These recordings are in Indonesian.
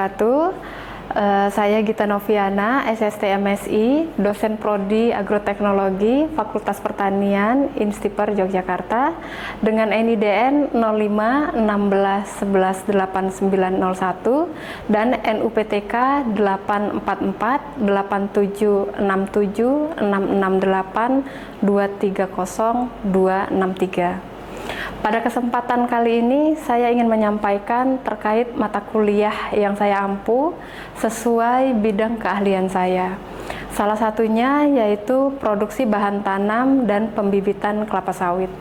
wabarakatuh. Saya Gita Noviana, SST MSI, dosen Prodi Agroteknologi, Fakultas Pertanian, Instiper Yogyakarta, dengan NIDN 0516118901 dan NUPTK 844876686823023. Pada kesempatan kali ini, saya ingin menyampaikan terkait mata kuliah yang saya ampu sesuai bidang keahlian saya. Salah satunya yaitu produksi bahan tanam dan pembibitan kelapa sawit.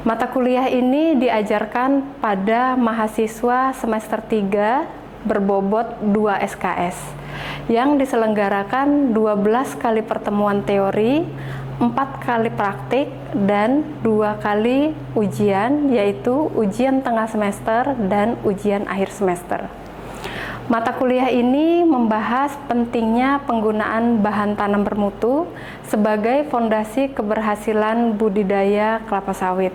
Mata kuliah ini diajarkan pada mahasiswa semester 3 berbobot 2 SKS yang diselenggarakan 12 kali pertemuan teori, 4 kali praktik, dan 2 kali ujian, yaitu ujian tengah semester dan ujian akhir semester. Mata kuliah ini membahas pentingnya penggunaan bahan tanam bermutu sebagai fondasi keberhasilan budidaya kelapa sawit.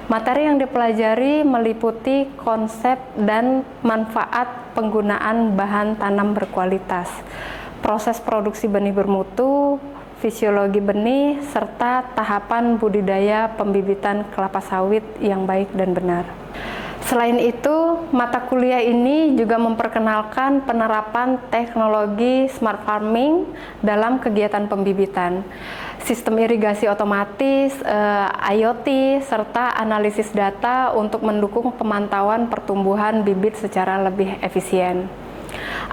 Materi yang dipelajari meliputi konsep dan manfaat penggunaan bahan tanam berkualitas, proses produksi benih bermutu, fisiologi benih, serta tahapan budidaya pembibitan kelapa sawit yang baik dan benar. Selain itu, mata kuliah ini juga memperkenalkan penerapan teknologi smart farming dalam kegiatan pembibitan, sistem irigasi otomatis, IoT, serta analisis data untuk mendukung pemantauan pertumbuhan bibit secara lebih efisien.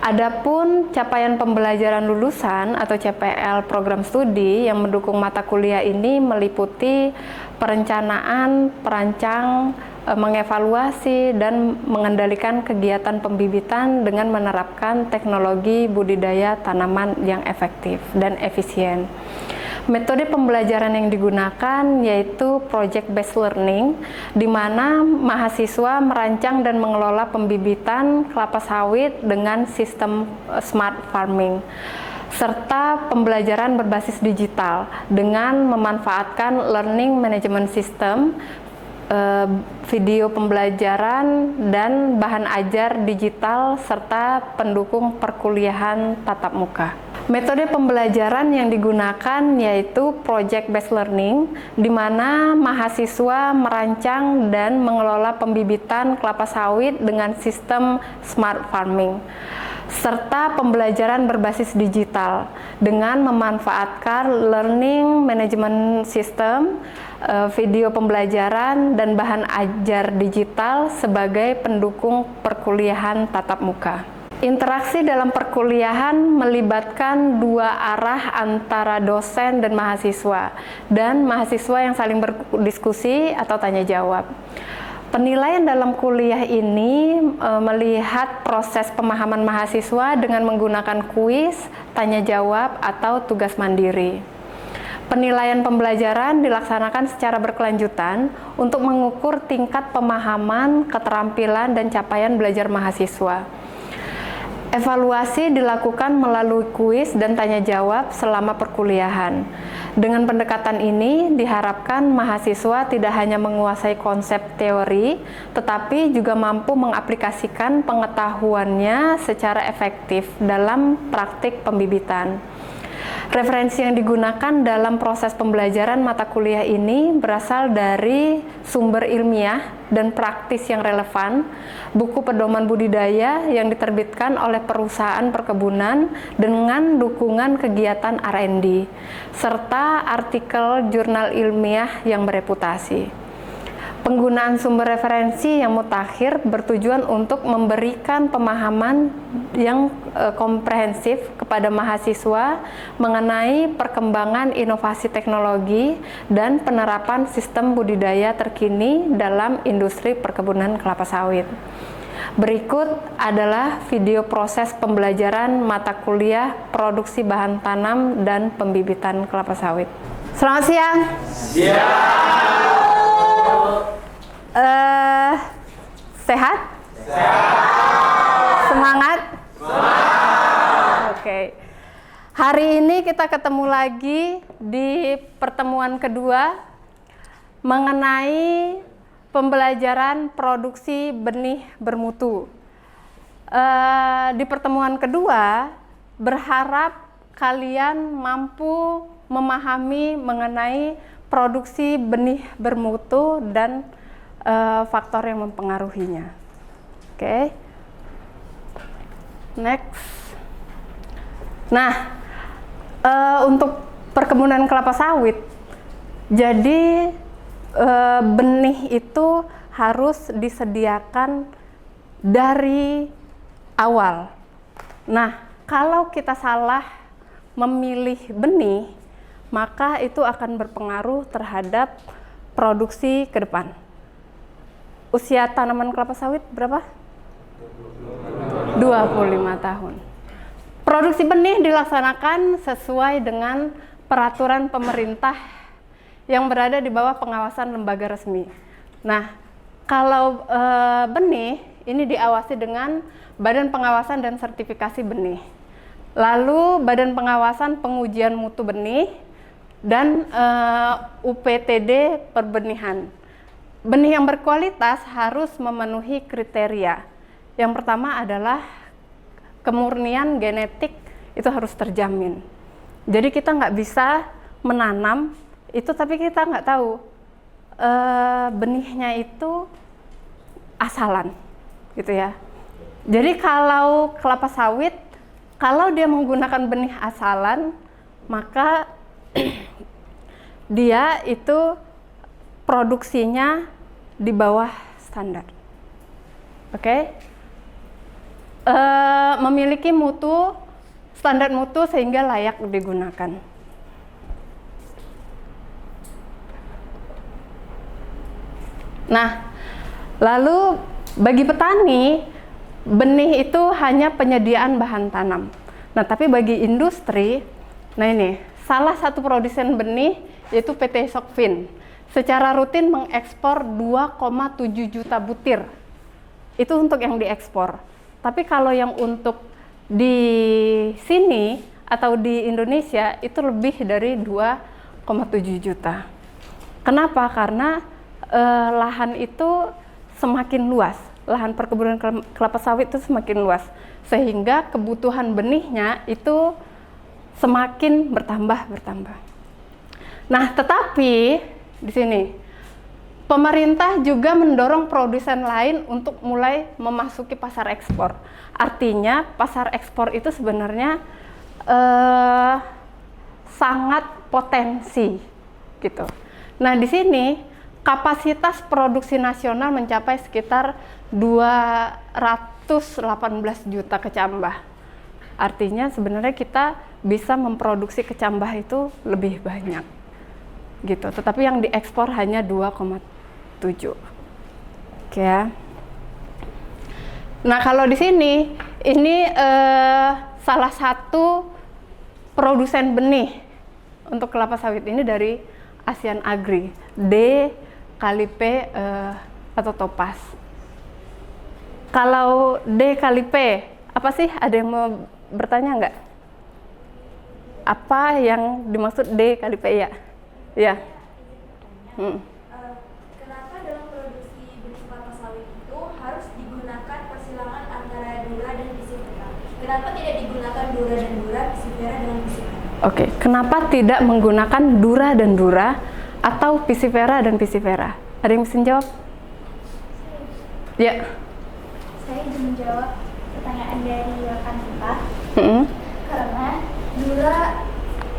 Adapun capaian pembelajaran lulusan atau CPL program studi yang mendukung mata kuliah ini meliputi perencanaan, perancang, mengevaluasi, dan mengendalikan kegiatan pembibitan dengan menerapkan teknologi budidaya tanaman yang efektif dan efisien. Metode pembelajaran yang digunakan yaitu project based learning, di mana mahasiswa merancang dan mengelola pembibitan kelapa sawit dengan sistem smart farming, serta pembelajaran berbasis digital dengan memanfaatkan learning management system, video pembelajaran, dan bahan ajar digital, serta pendukung perkuliahan tatap muka. Metode pembelajaran yang digunakan yaitu project based learning, di mana mahasiswa merancang dan mengelola pembibitan kelapa sawit dengan sistem smart farming, serta pembelajaran berbasis digital dengan memanfaatkan learning management system, video pembelajaran, dan bahan ajar digital sebagai pendukung perkuliahan tatap muka. Interaksi dalam perkuliahan melibatkan dua arah antara dosen dan mahasiswa yang saling berdiskusi atau tanya jawab. Penilaian dalam kuliah ini melihat proses pemahaman mahasiswa dengan menggunakan kuis, tanya jawab, atau tugas mandiri. Penilaian pembelajaran dilaksanakan secara berkelanjutan untuk mengukur tingkat pemahaman, keterampilan, dan capaian belajar mahasiswa. Evaluasi dilakukan melalui kuis dan tanya jawab selama perkuliahan. Dengan pendekatan ini diharapkan mahasiswa tidak hanya menguasai konsep teori, tetapi juga mampu mengaplikasikan pengetahuannya secara efektif dalam praktik pembibitan. Referensi yang digunakan dalam proses pembelajaran mata kuliah ini berasal dari sumber ilmiah dan praktis yang relevan, buku pedoman budidaya yang diterbitkan oleh perusahaan perkebunan dengan dukungan kegiatan R&D, serta artikel jurnal ilmiah yang bereputasi. Penggunaan sumber referensi yang mutakhir bertujuan untuk memberikan pemahaman yang komprehensif kepada mahasiswa mengenai perkembangan inovasi teknologi dan penerapan sistem budidaya terkini dalam industri perkebunan kelapa sawit. Berikut adalah video proses pembelajaran mata kuliah produksi bahan tanam dan pembibitan kelapa sawit. Selamat siang. Siang. Sehat? Sehat. Semangat? Semangat. Oke. Hari ini kita ketemu lagi di pertemuan kedua mengenai pembelajaran produksi benih bermutu. di pertemuan kedua berharap kalian mampu memahami mengenai produksi benih bermutu dan faktor yang mempengaruhinya. Oke. Next. Nah, untuk perkebunan kelapa sawit, jadi benih itu harus disediakan dari awal. Nah, kalau kita salah memilih benih, maka itu akan berpengaruh terhadap produksi ke depan. Usia tanaman kelapa sawit berapa? 25 tahun. Produksi benih dilaksanakan sesuai dengan peraturan pemerintah yang berada di bawah pengawasan lembaga resmi. Nah, kalau benih ini diawasi dengan Badan Pengawasan dan Sertifikasi Benih. Lalu Badan Pengawasan Pengujian Mutu Benih dan UPTD Perbenihan. Benih yang berkualitas harus memenuhi kriteria. Yang pertama adalah kemurnian genetik itu harus terjamin. Jadi kita nggak bisa menanam itu tapi kita nggak tahu benihnya itu asalan, gitu ya. Jadi kalau kelapa sawit, kalau dia menggunakan benih asalan, maka dia itu produksinya di bawah standar. Oke? Memiliki mutu, standar mutu sehingga layak digunakan. Nah, lalu bagi petani, benih itu hanya penyediaan bahan tanam. Nah, tapi bagi industri, nah ini, salah satu produsen benih yaitu PT Sokvin. Secara rutin mengekspor 2,7 juta butir. Itu untuk yang diekspor. Tapi kalau yang untuk di sini atau di Indonesia itu lebih dari 2,7 juta. Kenapa? Karena lahan itu semakin luas. Lahan perkebunan kelapa sawit itu semakin luas. Sehingga kebutuhan benihnya itu semakin bertambah. Nah, tetapi di sini pemerintah juga mendorong produsen lain untuk mulai memasuki pasar ekspor. Artinya pasar ekspor itu sebenarnya sangat potensi gitu. Nah, di sini kapasitas produksi nasional mencapai sekitar 218 juta kecambah. Artinya sebenarnya kita bisa memproduksi kecambah itu lebih banyak gitu. Tetapi yang diekspor hanya 2,7. Oke ya. Nah, kalau di sini ini salah satu produsen benih untuk kelapa sawit ini dari Asian Agri, D kali P atau Topaz. Kalau D kali P, apa sih? Ada yang mau bertanya nggak? Apa yang dimaksud D kali P ya? Ya. Kenapa dalam produksi benih kelapa sawit itu harus digunakan persilangan antara Dura dan Pisifera? Kenapa tidak digunakan Dura dan Dura, Pisifera dengan Pisifera? Oke, kenapa tidak menggunakan Dura dan Dura atau Pisifera dan Pisifera? Ada yang bisa jawab? Ya. Saya ingin menjawab pertanyaan dari rekan kita.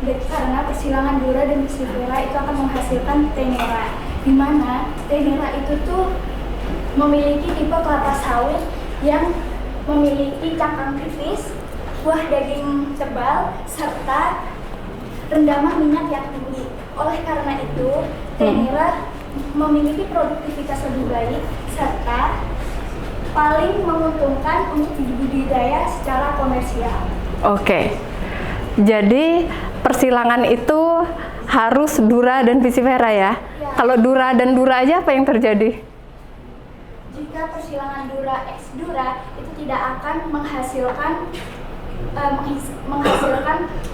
Karena persilangan Dura dan Pisifera itu akan menghasilkan Tenera, di mana Tenera itu tuh memiliki tipe kelapa sawit yang memiliki cangkang tipis, buah daging tebal, serta rendaman minyak yang tinggi. Oleh karena itu, Tenera memiliki produktivitas lebih baik serta paling menguntungkan untuk budidaya secara komersial. Oke. Jadi persilangan itu harus Dura dan Pisifera ya? Ya. Kalau Dura dan Dura aja apa yang terjadi? Jika persilangan Dura X Dura itu tidak akan menghasilkan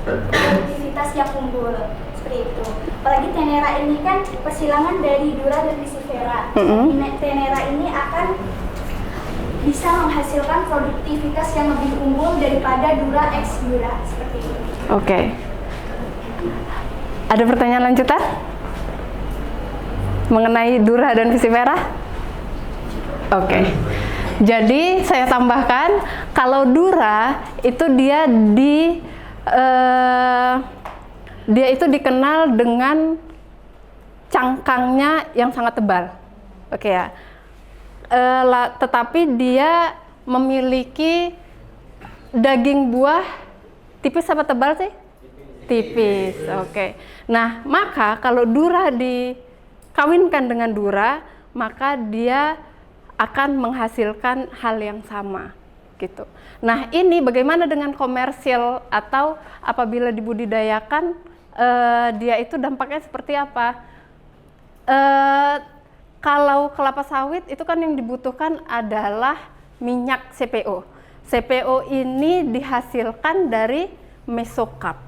produktivitas yang unggul seperti itu. Apalagi Tenera ini kan persilangan dari Dura dan Pisifera. Tenera ini akan bisa menghasilkan produktivitas yang lebih unggul daripada Dura X Dura seperti itu. Oke. Ada pertanyaan lanjutan mengenai Dura dan Visifera? Oke. Jadi saya tambahkan kalau Dura itu dia itu dikenal dengan cangkangnya yang sangat tebal. Oke ya. Tetapi dia memiliki daging buah tipis apa tebal sih? Tipis. Oke. Nah, maka kalau Dura dikawinkan dengan Dura, maka dia akan menghasilkan hal yang sama gitu. Nah, ini bagaimana dengan komersil atau apabila dibudidayakan dia itu dampaknya seperti apa? Kalau kelapa sawit itu kan yang dibutuhkan adalah minyak CPO. CPO ini dihasilkan dari mesokap.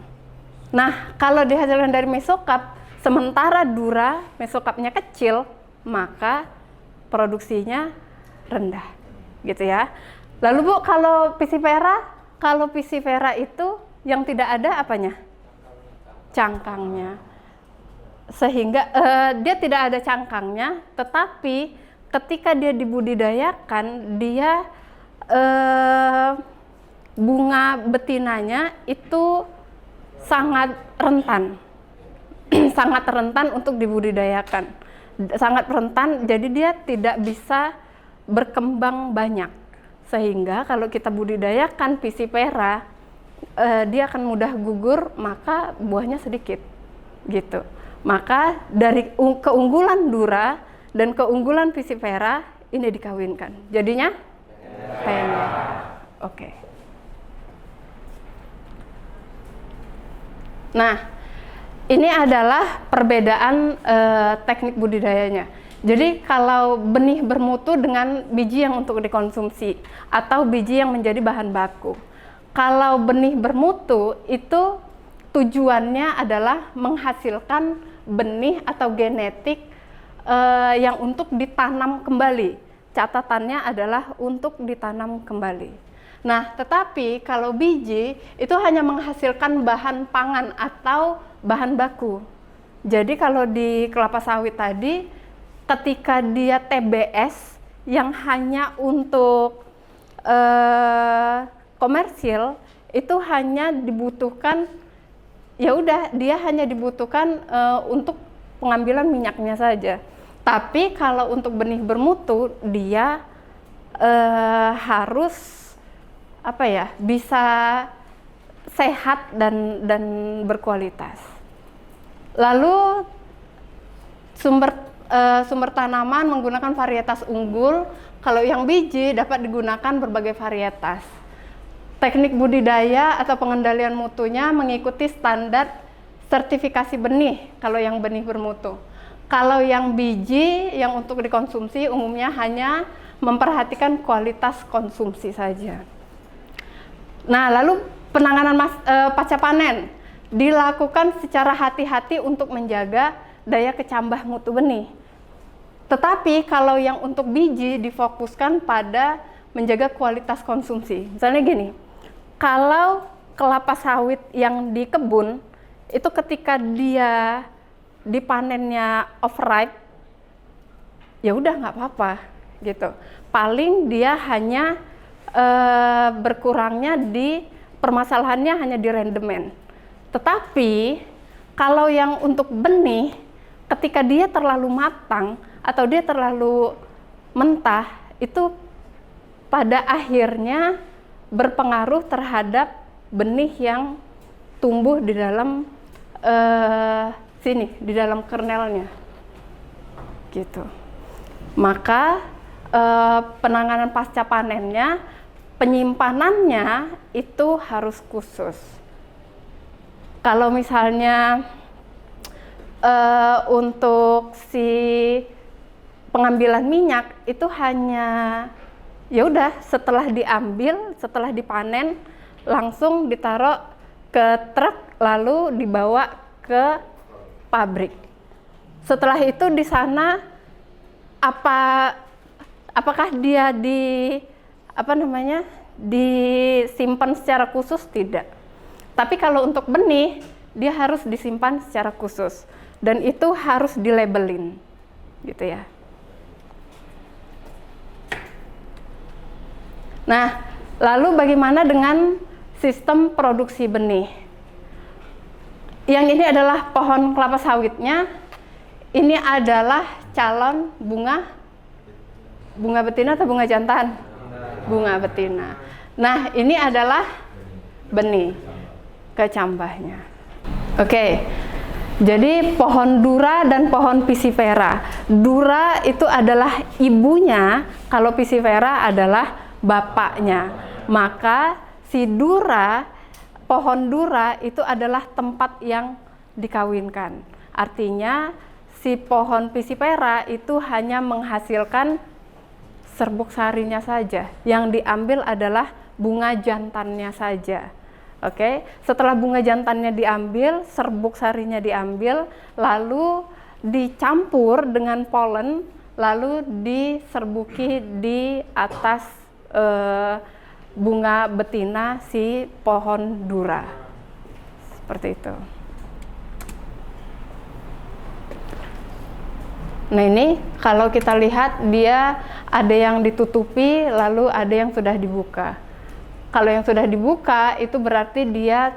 Nah, kalau dihasilkan dari mesokap, sementara Dura mesokapnya kecil, maka produksinya rendah, gitu ya. Lalu Bu, kalau Pisifera itu yang tidak ada apanya? Cangkangnya. Sehingga dia tidak ada cangkangnya, tetapi ketika dia dibudidayakan, dia bunga betinanya itu sangat rentan, sangat rentan untuk dibudidayakan. Sangat rentan, jadi dia tidak bisa berkembang banyak. Sehingga kalau kita budidayakan Pisifera, dia akan mudah gugur, maka buahnya sedikit, gitu. Maka dari keunggulan Dura dan keunggulan Pisifera ini dikawinkan. Jadinya Tenera. Oke. Nah, ini adalah perbedaan teknik budidayanya. Jadi kalau benih bermutu dengan biji yang untuk dikonsumsi atau biji yang menjadi bahan baku. Kalau benih bermutu itu tujuannya adalah menghasilkan benih atau genetik yang untuk ditanam kembali. Catatannya adalah untuk ditanam kembali. Nah, tetapi kalau biji itu hanya menghasilkan bahan pangan atau bahan baku. Jadi kalau di kelapa sawit tadi, ketika dia TBS yang hanya untuk komersil, itu hanya dibutuhkan, ya udah dia hanya dibutuhkan untuk pengambilan minyaknya saja. Tapi kalau untuk benih bermutu, dia harus bisa sehat dan berkualitas. Lalu sumber tanaman menggunakan varietas unggul. Kalau yang biji dapat digunakan berbagai varietas. Teknik budidaya atau pengendalian mutunya mengikuti standar sertifikasi benih kalau yang benih bermutu. Kalau yang biji yang untuk dikonsumsi umumnya hanya memperhatikan kualitas konsumsi saja. Nah, lalu penanganan pasca panen dilakukan secara hati-hati untuk menjaga daya kecambah mutu benih. Tetapi kalau yang untuk biji difokuskan pada menjaga kualitas konsumsi. Misalnya gini, kalau kelapa sawit yang di kebun itu ketika dia dipanennya overripe, ya udah nggak apa-apa gitu. Paling dia hanya berkurangnya di permasalahannya hanya di rendemen. Tetapi kalau yang untuk benih, ketika dia terlalu matang atau dia terlalu mentah, itu pada akhirnya berpengaruh terhadap benih yang tumbuh di dalam di dalam kernelnya, gitu. Maka penanganan pasca panennya, penyimpanannya itu harus khusus. Kalau misalnya untuk si pengambilan minyak itu hanya ya udah setelah diambil, setelah dipanen langsung ditaruh ke truk lalu dibawa ke pabrik. Setelah itu di sana apakah dia disimpan secara khusus tidak. Tapi kalau untuk benih dia harus disimpan secara khusus dan itu harus dilabelin, gitu ya. Nah, lalu bagaimana dengan sistem produksi benih? Yang ini adalah pohon kelapa sawitnya. Ini adalah calon bunga betina atau bunga jantan? Bunga betina. Nah, ini adalah benih kecambahnya. Oke. Jadi pohon dura dan pohon pisifera. Dura itu adalah ibunya, kalau pisifera adalah bapaknya. Maka si dura, pohon dura itu adalah tempat yang dikawinkan. Artinya si pohon pisifera itu hanya menghasilkan serbuk sarinya saja. Yang diambil adalah bunga jantannya saja. Oke, setelah bunga jantannya diambil, serbuk sarinya diambil, lalu dicampur dengan polen, lalu diserbuki di atas bunga betina si pohon dura. Seperti itu. Nah, ini kalau kita lihat dia ada yang ditutupi, lalu ada yang sudah dibuka. Kalau yang sudah dibuka itu berarti dia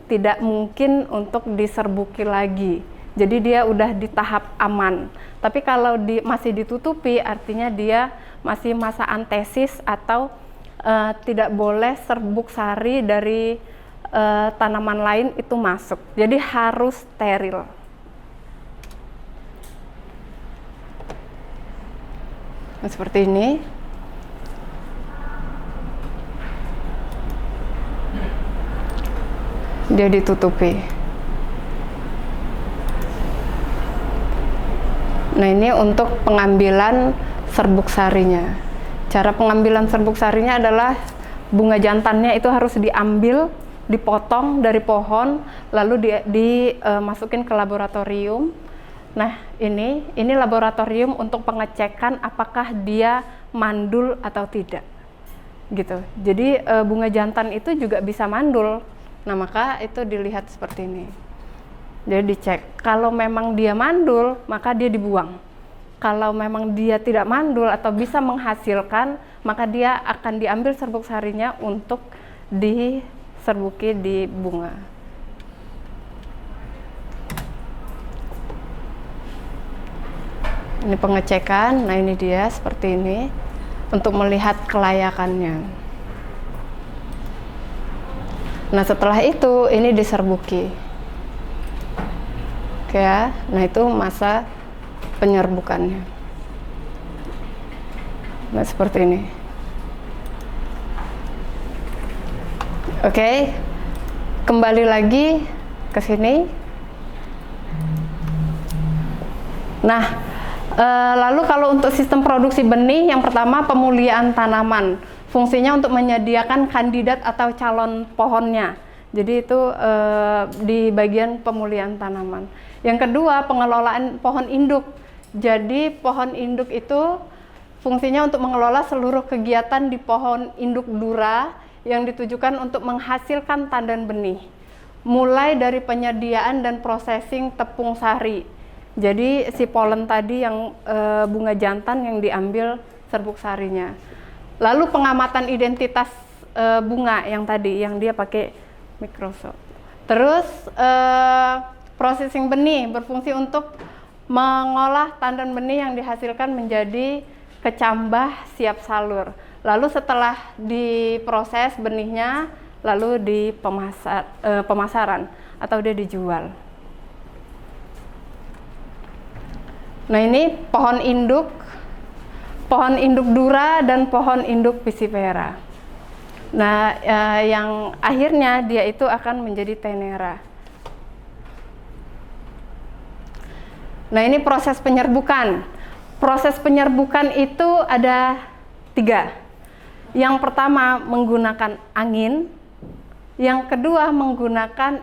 tidak mungkin untuk diserbuki lagi. Jadi dia udah di tahap aman. Tapi kalau masih ditutupi artinya dia masih masa antesis atau tidak boleh serbuk sari dari tanaman lain itu masuk. Jadi harus steril. Nah, seperti ini. Dia ditutupi. Nah, ini untuk pengambilan serbuk sarinya. Cara pengambilan serbuk sarinya adalah bunga jantannya itu harus diambil, dipotong dari pohon, lalu dimasukin ke laboratorium. Nah, ini laboratorium untuk pengecekan apakah dia mandul atau tidak. Gitu. Jadi bunga jantan itu juga bisa mandul. Nah, maka itu dilihat seperti ini. Jadi dicek. Kalau memang dia mandul, maka dia dibuang. Kalau memang dia tidak mandul atau bisa menghasilkan, maka dia akan diambil serbuk sarinya untuk diserbuki di bunga. Ini pengecekan. Nah, ini dia seperti ini untuk melihat kelayakannya. Nah, setelah itu ini diserbuki. Oke ya. Nah, itu masa penyerbukannya. Nah, seperti ini. Oke. Kembali lagi ke sini. Nah, lalu kalau untuk sistem produksi benih, yang pertama pemuliaan tanaman. Fungsinya untuk menyediakan kandidat atau calon pohonnya. Jadi itu di bagian pemulihan tanaman. Yang kedua, pengelolaan pohon induk. Jadi pohon induk itu fungsinya untuk mengelola seluruh kegiatan di pohon induk dura yang ditujukan untuk menghasilkan tandan benih. Mulai dari penyediaan dan processing tepung sari. Jadi si polen tadi yang bunga jantan yang diambil serbuk sarinya. Lalu pengamatan identitas bunga yang tadi, yang dia pakai mikroskop. Terus processing benih berfungsi untuk mengolah tandan benih yang dihasilkan menjadi kecambah siap salur. Lalu setelah diproses benihnya, lalu pemasaran atau dia dijual. Nah, ini pohon induk dura dan pohon induk pisifera. Nah, yang akhirnya dia itu akan menjadi tenera. Nah, ini proses penyerbukan. Proses penyerbukan itu ada 3. Yang pertama menggunakan angin, yang kedua menggunakan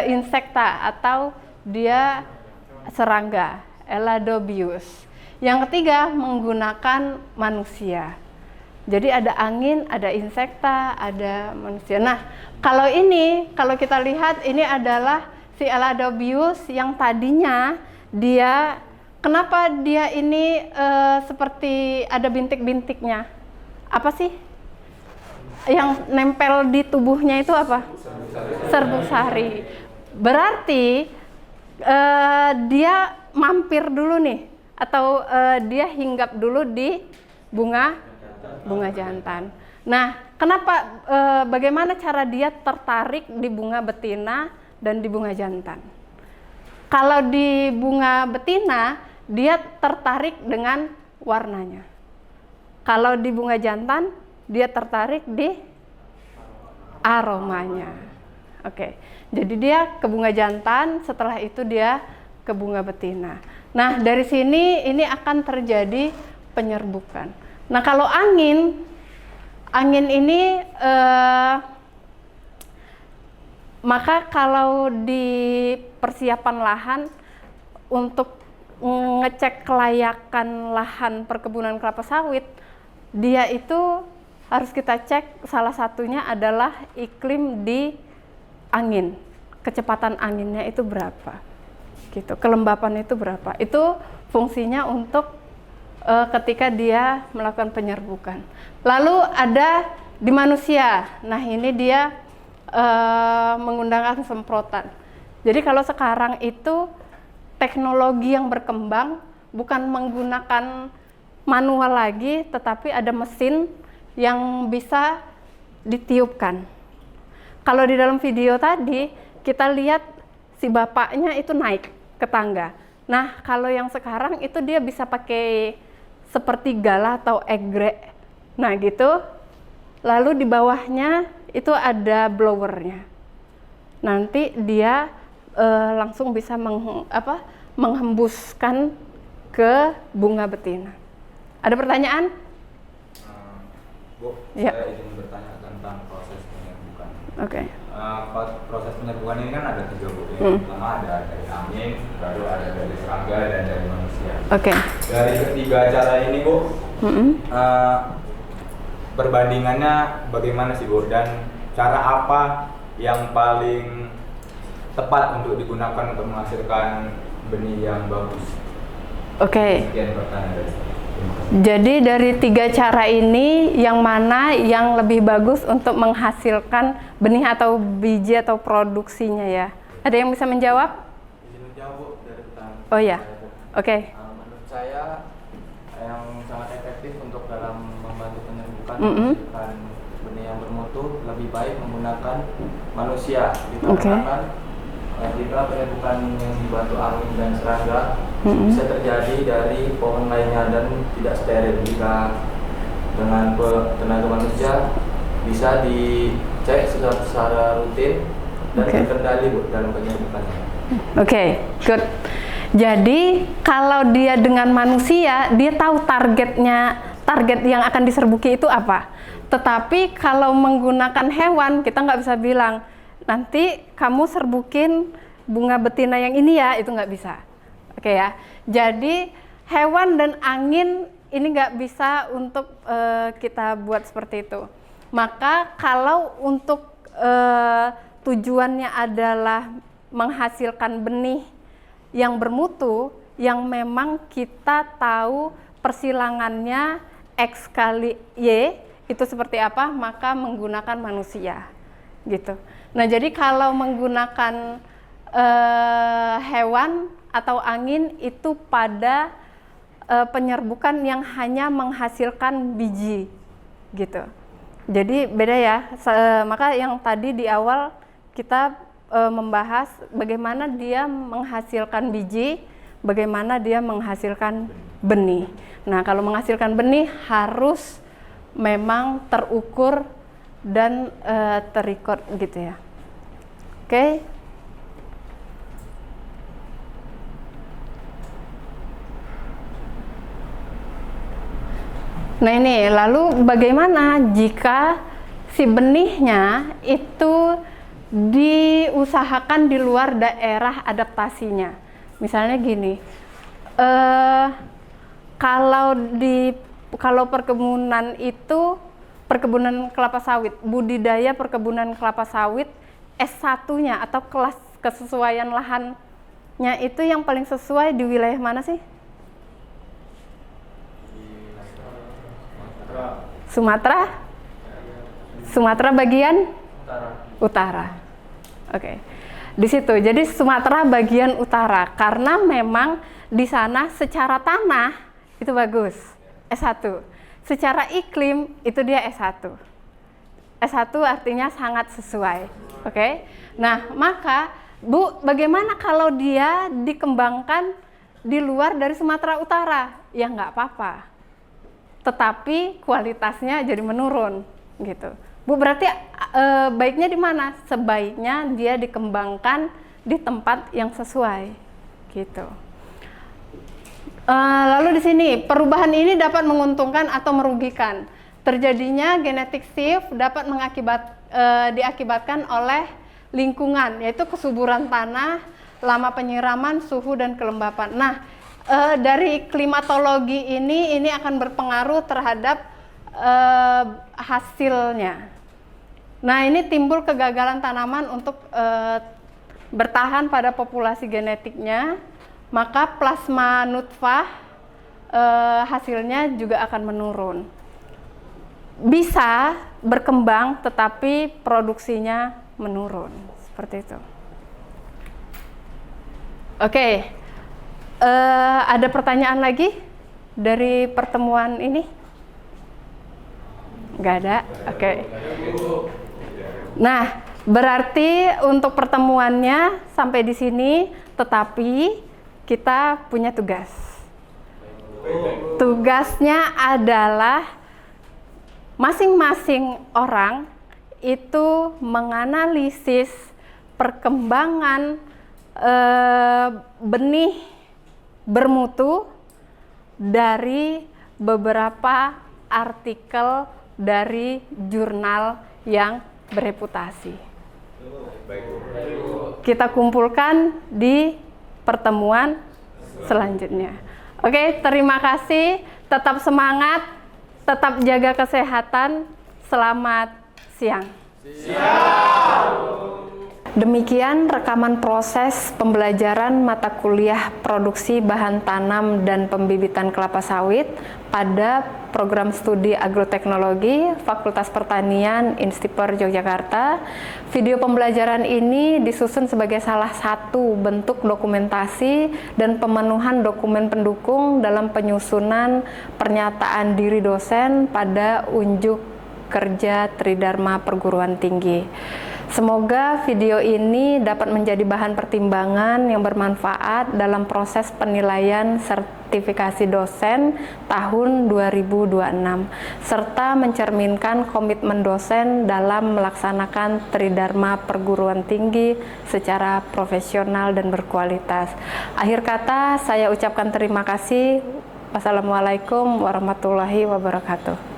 insekta atau dia serangga, Eladobius. Yang ketiga menggunakan manusia. Jadi ada angin, ada insekta, ada manusia. Nah, kalau kita lihat ini adalah si Eladobius yang tadinya dia, kenapa dia ini seperti ada bintik-bintiknya? Apa sih? Yang nempel di tubuhnya itu apa? Serbuk sari. Berarti dia mampir dulu nih, atau dia hinggap dulu di bunga jantan. Nah, kenapa? Bagaimana cara dia tertarik di bunga betina dan di bunga jantan? Kalau di bunga betina, dia tertarik dengan warnanya. Kalau di bunga jantan, dia tertarik di aromanya. Oke, jadi dia ke bunga jantan, setelah itu dia ke bunga betina. Nah, dari sini ini akan terjadi penyerbukan. Nah, kalau angin ini maka kalau di persiapan lahan untuk ngecek kelayakan lahan perkebunan kelapa sawit, dia itu harus kita cek, salah satunya adalah iklim di angin, kecepatan anginnya itu berapa, gitu, kelembapan itu berapa. Itu fungsinya untuk ketika dia melakukan penyerbukan. Lalu ada di manusia, nah ini dia menggunakan semprotan. Jadi kalau sekarang itu teknologi yang berkembang bukan menggunakan manual lagi, tetapi ada mesin yang bisa ditiupkan. Kalau di dalam video tadi kita lihat si bapaknya itu naik ke tangga. Nah, kalau yang sekarang itu dia bisa pakai seperti gala atau egrek. Nah, gitu. Lalu di bawahnya itu ada blowernya. Nanti dia langsung bisa menghembuskan ke bunga betina. Ada pertanyaan? Bu, ya. Saya ingin bertanya tentang proses penyerbukan. Oke. Proses penyerbukan ini kan ada 3, Bu. Yang pertama ada dari angin, baru ada dari serangga, dan dari manusia. Oke. Dari ketiga cara ini, Bu, perbandingannya bagaimana sih, Bu? Dan cara apa yang paling tepat untuk digunakan untuk menghasilkan benih yang bagus? Oke. Sekian pertanyaan dari saya. Jadi dari 3 cara ini, yang mana yang lebih bagus untuk menghasilkan benih atau biji atau produksinya ya? Ada yang bisa menjawab? Izin menjawab, Bu, dari pertanyaan. Oh ya, oke. Menurut saya yang sangat efektif untuk dalam membantu penyerbukan menghasilkan benih yang bermutu lebih baik menggunakan manusia. Dikarenakan jika penyerbukan yang dibantu angin dan serangga bisa terjadi dari pohon lainnya dan tidak steril. Jika dengan tenaga manusia bisa dicek secara rutin dan terkendali, Bu, dalam penyerbukannya. Oke, good. Jadi kalau dia dengan manusia, dia tahu target yang akan diserbuki itu apa. Tetapi kalau menggunakan hewan, kita nggak bisa bilang, nanti kamu serbukin bunga betina yang ini ya, itu nggak bisa. Oke ya, jadi hewan dan angin ini nggak bisa untuk kita buat seperti itu. Maka kalau untuk tujuannya adalah menghasilkan benih yang bermutu, yang memang kita tahu persilangannya X kali Y itu seperti apa, maka menggunakan manusia gitu. Nah, jadi kalau menggunakan hewan atau angin itu pada penyerbukan yang hanya menghasilkan biji gitu. Jadi beda ya. Maka yang tadi di awal kita membahas bagaimana dia menghasilkan biji, bagaimana dia menghasilkan benih. Nah, kalau menghasilkan benih harus memang terukur dan terrecord gitu ya. Oke. Nah ini, lalu bagaimana jika si benihnya itu diusahakan di luar daerah adaptasinya? Misalnya gini, kalau di kalau perkebunan itu perkebunan kelapa sawit, budidaya perkebunan kelapa sawit S1-nya atau kelas kesesuaian lahannya itu yang paling sesuai di wilayah mana sih? Sumatera? Sumatera bagian utara. Oke. Di situ. Jadi Sumatera bagian utara karena memang di sana secara tanah itu bagus. S1. Secara iklim itu dia S1. S1 artinya sangat sesuai. Oke. Nah, maka Bu, bagaimana kalau dia dikembangkan di luar dari Sumatera Utara? Ya nggak apa-apa. Tetapi kualitasnya jadi menurun gitu. Bu, berarti baiknya di mana? Sebaiknya dia dikembangkan di tempat yang sesuai gitu. Lalu di sini perubahan ini dapat menguntungkan atau merugikan. Terjadinya genetic shift dapat diakibatkan oleh lingkungan, yaitu kesuburan tanah, lama penyiraman, suhu dan kelembapan. Nah, dari klimatologi ini akan berpengaruh terhadap hasilnya. Nah, ini timbul kegagalan tanaman untuk bertahan pada populasi genetiknya, maka plasma nutfah hasilnya juga akan menurun. Bisa berkembang tetapi produksinya menurun, seperti itu. Oke, ada pertanyaan lagi dari pertemuan ini? Nggak ada? Oke. Nah, berarti untuk pertemuannya sampai di sini, tetapi kita punya tugas. Tugasnya adalah masing-masing orang itu menganalisis perkembangan benih bermutu dari beberapa artikel dari jurnal yang bereputasi. Kita kumpulkan di pertemuan selanjutnya. Oke, terima kasih. Tetap semangat, tetap jaga kesehatan. Selamat siang. Demikian rekaman proses pembelajaran mata kuliah produksi bahan tanam dan pembibitan kelapa sawit pada program studi agroteknologi Fakultas Pertanian Instiper Yogyakarta. Video pembelajaran ini disusun sebagai salah satu bentuk dokumentasi dan pemenuhan dokumen pendukung dalam penyusunan pernyataan diri dosen pada unjuk kerja Tridharma Perguruan Tinggi. Semoga video ini dapat menjadi bahan pertimbangan yang bermanfaat dalam proses penilaian sertifikasi dosen tahun 2026, serta mencerminkan komitmen dosen dalam melaksanakan Tridharma Perguruan Tinggi secara profesional dan berkualitas. Akhir kata, saya ucapkan terima kasih. Wassalamualaikum warahmatullahi wabarakatuh.